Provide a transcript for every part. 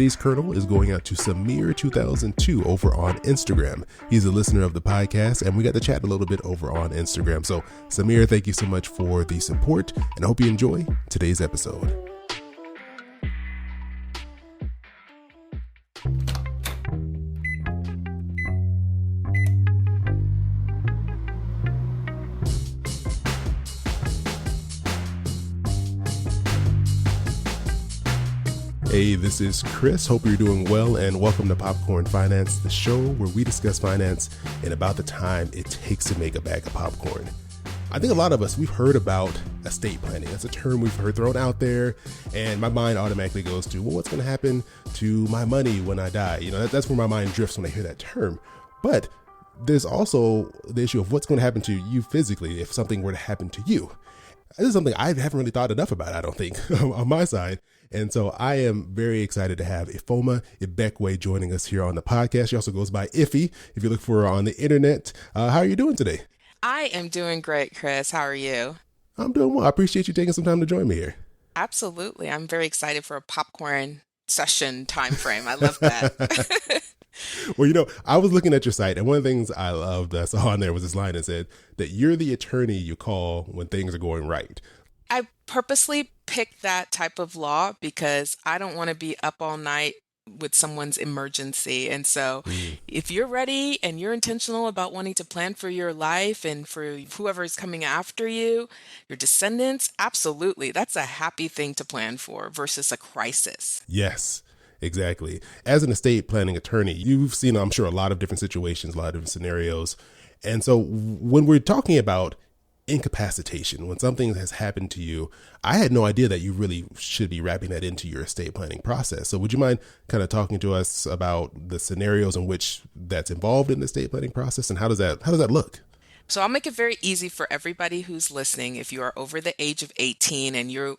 Today's kernel is going out to Samir2002 over on Instagram. He's a listener of the podcast, and we got to chat a little bit over on Instagram. So, Samir, thank you so much for the support, and I hope you enjoy today's episode. Hey, this is Chris. Hope you're doing well, and welcome to Popcorn Finance, the show where we discuss finance in about the time it takes to make a bag of popcorn. I think a lot of us, we've heard about estate planning. That's a term we've heard thrown out there, and my mind automatically goes to, well, what's going to happen to my money when I die? You know, that's where my mind drifts when I hear that term. But there's also the issue of what's going to happen to you physically if something were to happen to you. This is something I haven't really thought enough about, I don't think, on my side. And so I am very excited to have Ifeoma Ibekwe joining us here on the podcast. She also goes by Iffy if you look for her on the internet. How are you doing today? I am doing great, Chris. How are you? I'm doing well. I appreciate you taking some time to join me here. Absolutely. I'm very excited for a popcorn session time frame. I love that. Well, you know, I was looking at your site, and one of the things I loved that I saw on there was this line that said that you're the attorney you call when things are going right. I purposely picked that type of law because I don't want to be up all night with someone's emergency. And so if you're ready and you're intentional about wanting to plan for your life and for whoever is coming after you, your descendants, absolutely. That's a happy thing to plan for versus a crisis. Yes. Exactly. As an estate planning attorney, you've seen, I'm sure, a lot of different situations, a lot of different scenarios. And so when we're talking about incapacitation, when something has happened to you, I had no idea that you really should be wrapping that into your estate planning process. So would you mind kind of talking to us about the scenarios in which that's involved in the estate planning process, and how does that look? So I'll make it very easy for everybody who's listening. If you are over the age of 18 and you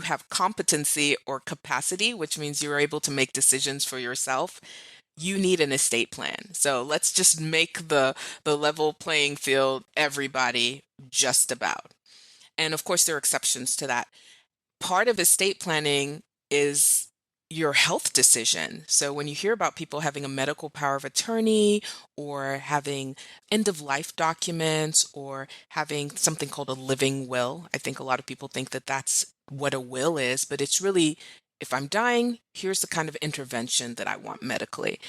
have competency or capacity, which means you're able to make decisions for yourself, you need an estate plan. So let's just make the level playing field everybody just about. And of course, there are exceptions to that. Part of estate planning is your health decision. So when you hear about people having a medical power of attorney or having end of life documents or having something called a living will, I think a lot of people think that that's what a will is, but it's really, if I'm dying, here's the kind of intervention that I want medically.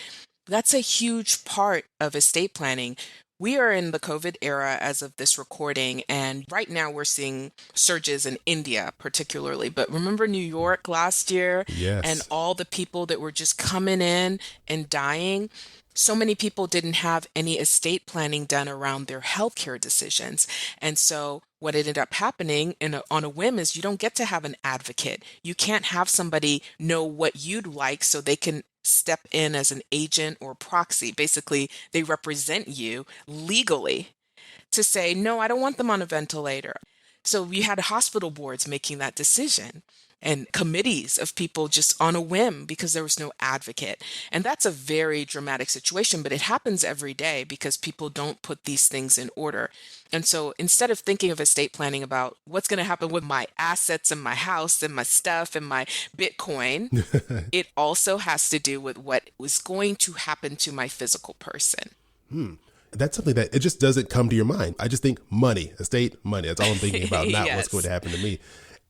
That's a huge part of estate planning. We are in the COVID era as of this recording, and right now we're seeing surges in India particularly. But remember New York last year? Yes. And all the people that were just coming in and dying? So many people didn't have any estate planning done around their healthcare decisions. And so what ended up happening on a whim is you don't get to have an advocate. You can't have somebody know what you'd like so they can step in as an agent or proxy. Basically, they represent you legally to say, no, I don't want them on a ventilator. So we had hospital boards making that decision and committees of people just on a whim because there was no advocate. And that's a very dramatic situation, but it happens every day because people don't put these things in order. And so instead of thinking of estate planning about what's going to happen with my assets and my house and my stuff and my Bitcoin, it also has to do with what was going to happen to my physical person. That's something that it just doesn't come to your mind. I just think money, estate, money. That's all I'm thinking about, not Yes. what's going to happen to me.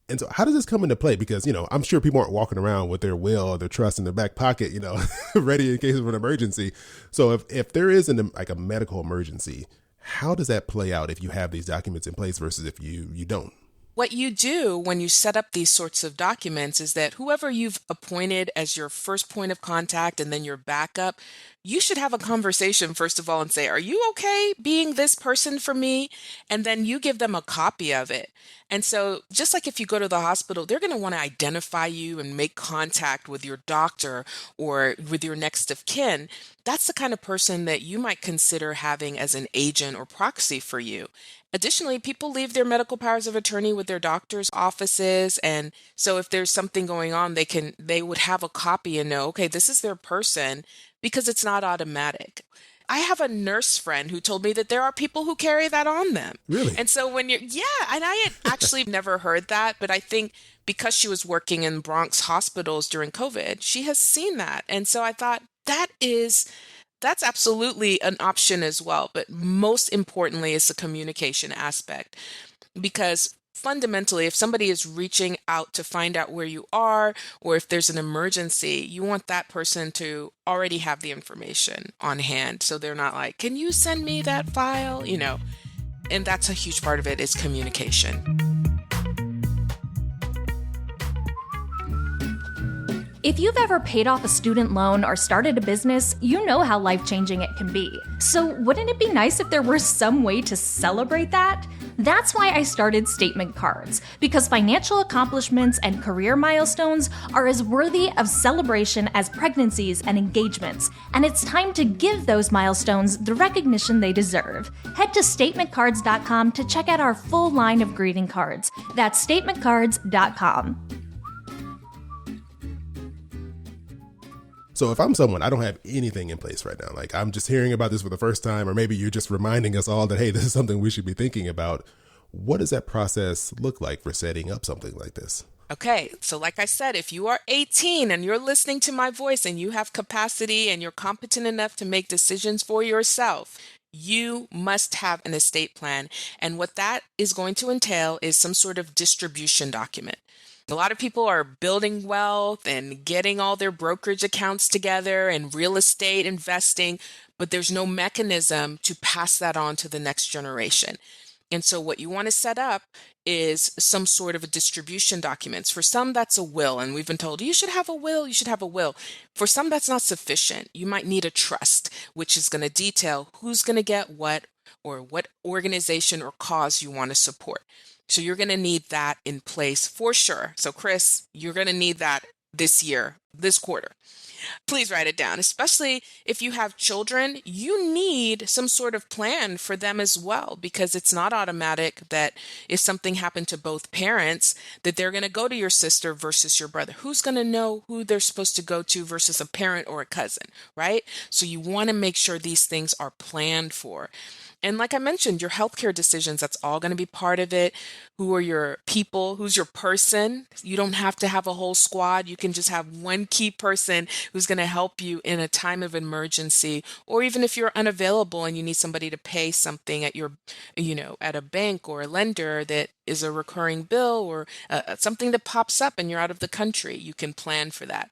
And so how does this come into play? Because, you know, I'm sure people aren't walking around with their will or their trust in their back pocket, you know, ready in case of an emergency. So if there is a medical emergency, how does that play out if you have these documents in place versus if you don't? What you do when you set up these sorts of documents is that whoever you've appointed as your first point of contact and then your backup, you should have a conversation first of all and say, are you okay being this person for me? And then you give them a copy of it. And so just like if you go to the hospital, they're going to want to identify you and make contact with your doctor or with your next of kin. That's the kind of person that you might consider having as an agent or proxy for you. Additionally, people leave their medical powers of attorney with their doctor's offices. And so if there's something going on, they would have a copy and know, okay, this is their person, because it's not automatic. I have a nurse friend who told me that there are people who carry that on them. Really? And so and I had actually never heard that, but I think because she was working in Bronx hospitals during COVID, she has seen that. And so I thought that's absolutely an option as well. But most importantly is the communication aspect, because fundamentally, if somebody is reaching out to find out where you are, or if there's an emergency, you want that person to already have the information on hand. So they're not like, can you send me that file? And that's a huge part of it is communication. If you've ever paid off a student loan or started a business, you know how life-changing it can be. So wouldn't it be nice if there were some way to celebrate that? That's why I started statement cards, because financial accomplishments and career milestones are as worthy of celebration as pregnancies and engagements, and it's time to give those milestones the recognition they deserve. Head to statementcards.com to check out our full line of greeting cards. That's statementcards.com. So if I'm someone, I don't have anything in place right now. Like, I'm just hearing about this for the first time, or maybe you're just reminding us all that, hey, this is something we should be thinking about. What does that process look like for setting up something like this? Okay, so like I said, if you are 18 and you're listening to my voice and you have capacity and you're competent enough to make decisions for yourself, you must have an estate plan. And what that is going to entail is some sort of distribution document. A lot of people are building wealth and getting all their brokerage accounts together and real estate investing, but there's no mechanism to pass that on to the next generation. And so what you want to set up is some sort of a distribution documents. For some, that's a will. And we've been told, you should have a will, you should have a will. For some, that's not sufficient. You might need a trust, which is going to detail who's going to get what, or what organization or cause you want to support. So you're going to need that in place for sure. So Chris, you're going to need that this year, this quarter. Please write it down, especially if you have children. You need some sort of plan for them as well, because it's not automatic that if something happened to both parents, that they're going to go to your sister versus your brother. Who's going to know who they're supposed to go to versus a parent or a cousin, right? So you want to make sure these things are planned for. And like I mentioned, your healthcare decisions, that's all going to be part of it. Who are your people? Who's your person? You don't have to have a whole squad. You can just have one key person who's going to help you in a time of emergency, or even if you're unavailable and you need somebody to pay something at your, at a bank or a lender that is a recurring bill, or something that pops up and you're out of the country. You can plan for that.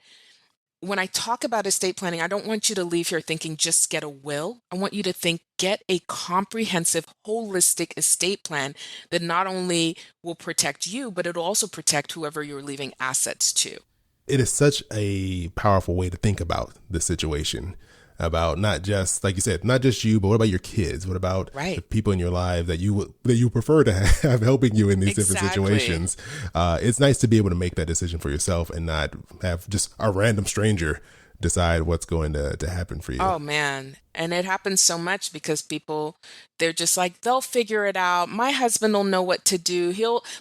When I talk about estate planning, I don't want you to leave here thinking just get a will. I want you to think get a comprehensive, holistic estate plan that not only will protect you, but it'll also protect whoever you're leaving assets to. It is such a powerful way to think about the situation, about not just, like you said, not just you, but what about your kids? What about the people in your life that you prefer to have helping you in these different situations? It's nice to be able to make that decision for yourself and not have just a random stranger decide what's going to happen for you. Oh, man. And it happens so much because people, they're just like, they'll figure it out. My husband will know what to do.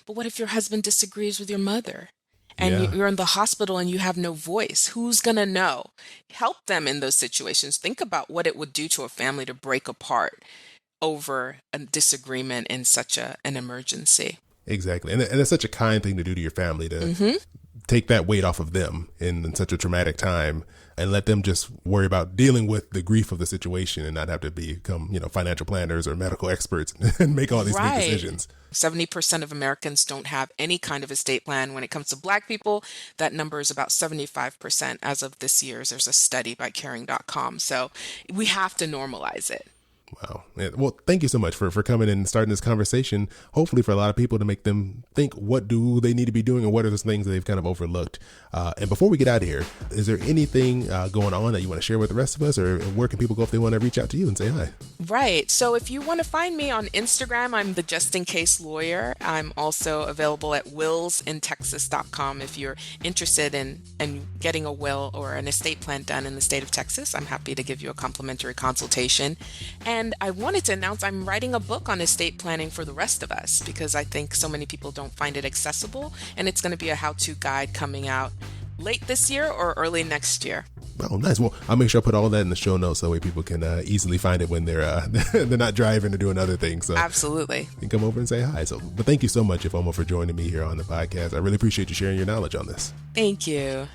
But what if your husband disagrees with your mother? And you're in the hospital and you have no voice. Who's going to know? Help them in those situations. Think about what it would do to a family to break apart over a disagreement in such an emergency. Exactly. And it's such a kind thing to do to your family to take that weight off of them in such a traumatic time and let them just worry about dealing with the grief of the situation and not have to become, financial planners or medical experts and make all these big decisions. 70% of Americans don't have any kind of estate plan. When it comes to Black people, that number is about 75% as of this year. There's a study by caring.com. So we have to normalize it. Wow. Well, thank you so much for coming and starting this conversation, hopefully for a lot of people to make them think, what do they need to be doing and what are those things that they've kind of overlooked? And before we get out of here, is there anything going on that you want to share with the rest of us, or where can people go if they want to reach out to you and say hi? Right. So if you want to find me on Instagram, I'm the Just In Case Lawyer. I'm also available at willsintexas.com. If you're interested in getting a will or an estate plan done in the state of Texas, I'm happy to give you a complimentary consultation. And I wanted to announce I'm writing a book on estate planning for the rest of us because I think so many people don't find it accessible. And it's going to be a how-to guide coming out late this year or early next year. Oh, nice. Well, I'll make sure I put all that in the show notes so that way people can easily find it when they're they're not driving or doing other things. So absolutely. You can come over and say hi. But thank you so much, Ifeoma, for joining me here on the podcast. I really appreciate you sharing your knowledge on this. Thank you.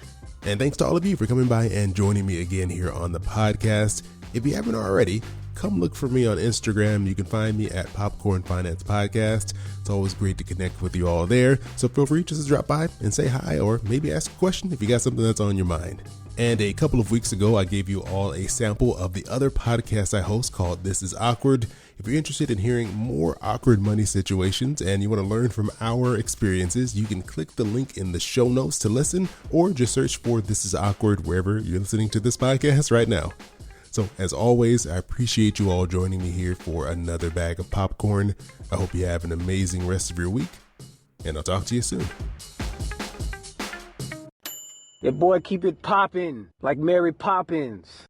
And thanks to all of you for coming by and joining me again here on the podcast. If you haven't already, come look for me on Instagram. You can find me at Popcorn Finance Podcast. It's always great to connect with you all there. So feel free just to drop by and say hi, or maybe ask a question if you got something that's on your mind. And a couple of weeks ago, I gave you all a sample of the other podcast I host called This Is Awkward. If you're interested in hearing more awkward money situations and you want to learn from our experiences, you can click the link in the show notes to listen, or just search for This Is Awkward wherever you're listening to this podcast right now. So as always, I appreciate you all joining me here for another bag of popcorn. I hope you have an amazing rest of your week, and I'll talk to you soon. Yeah, boy, keep it poppin' like Mary Poppins.